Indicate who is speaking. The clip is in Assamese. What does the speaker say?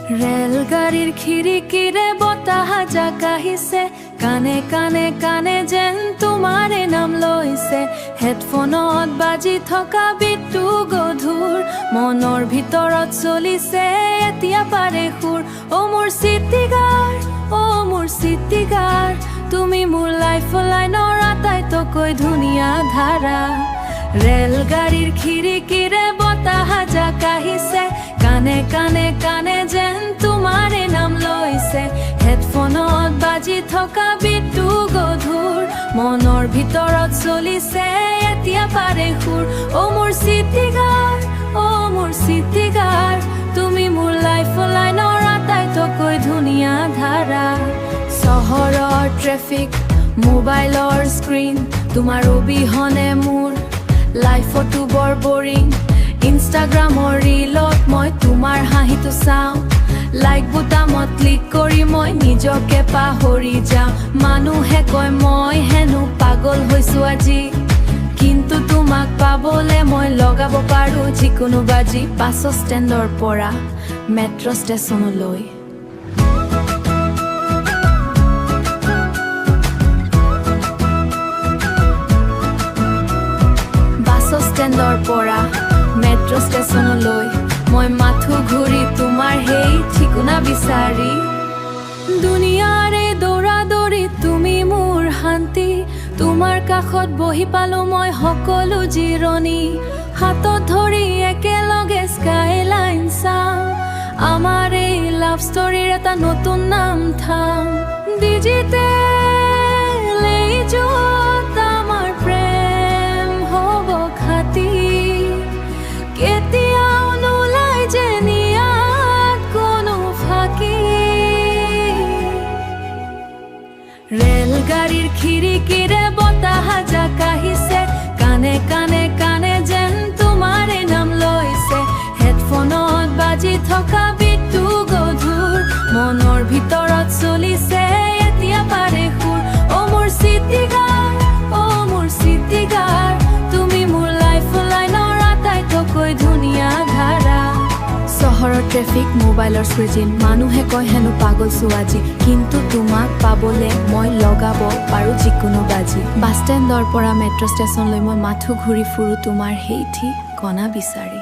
Speaker 1: ৰেলগাড়ীৰ খিৰিকীৰে বতাহ জাক আহিছে, কানে কানে কানে যেন তোমাৰে নাম লৈছে। হেডফোনত বাজি থকা বিটটো গধুৰ, মনৰ ভিতৰত চলিছে এতিয়া পাৰে সুৰ। অ' মোৰ চিটিগাৰ, অ' মোৰ চিটিগাৰ, তুমি মোৰ লাইফ লাইনৰ আটাইতকৈ ধুনীয়া ধাৰা। ৰেলগাড়ীৰ খিৰিকীৰে বতাহ জাক আহিছে, কানে কানে কানে যেন তোমাৰে নাম লৈছে। হেডফোনত বাজি থকা বিটটো গধুৰ, মনৰ ভিতৰত চলিছে এতিয়া পাৰে সুৰ। অ' মোৰ চিটিগাৰ, অ' মোৰ চিটিগাৰ, তুমি মোৰ লাইফ লাইনৰ আটাইতকৈ ধুনীয়া ধাৰা। চহৰৰ ট্ৰেফিক, মোবাইলৰ স্ক্ৰীণ, তোমাৰ অবিহনে মোৰ লাইফতো বৰ বৰিং। ইনষ্টাগ্ৰামৰ ৰীলত মই তোমাৰ হাঁহিটো চাওঁ, লাইক বুটামত ক্লিক কৰি মই নিজকে পাহৰি যাওঁ। মানুহে কয় মই হেনো পাগল হৈছোঁ আজি, কিন্তু তোমাক পাবলৈ মই লগাব পাৰোঁ যিকোনো বাজি। বাছ ষ্টেণ্ডৰ পৰা মেট্ৰ' ষ্টেচনলৈ, ষ্টেণ্ডৰ পৰা মেট্ৰ' ষ্টেচনলৈ মই মাথো ঘূৰি তোমাৰ সেই ঠিকনা বিচাৰি। দুনিয়াৰে দৌৰা দৌৰি তুমি মোৰ শান্তি, তোমাৰ কাষত বহি পালোঁ মই সকলো জিৰণি। হাতত ধৰি একেলগে স্কাইলাইন চাওঁ, আমাৰ এই লাভ ষ্টৰীৰ এটা নতুন নাম থাম। ডিজিটেল এইজত আমাৰ প্ৰেম হ'ব খাতি, কেতিয়াও নোলাই যে নিয়াত কোনো ফাঁকি। ৰেলগাড়ীৰ খিৰিকীৰে বতাহ জাক আহিছে, কানে কানে কানে যেন তোমাৰে নাম লৈছে। হেডফোনত বাজি থকা বিটটো গধুৰ, মনৰ ভিতৰত চলিছে এতিয়া পাৰে সুৰ। অ' মোৰ চিটিগাৰ, অ' মোৰ চিটিগাৰ, তুমি মোৰ লাইফ লাইনৰ আটাইতকৈ ধুনীয়া ধাৰা। চহৰৰ ট্ৰেফিক, মোবাইলৰ স্ক্ৰীণ, মানুহে কয় হেনো পাগল ছোৱালী, কিন্তু তোমাক পাবলৈ মই লগাব পাৰোঁ যিকোনো বাজি। বাছ ষ্টেণ্ডৰ পৰা মেট্ৰ' ষ্টেচনলৈ মই মাথো ঘূৰি ফুৰোঁ তোমাৰ সেই ঠিকনা বিচাৰি।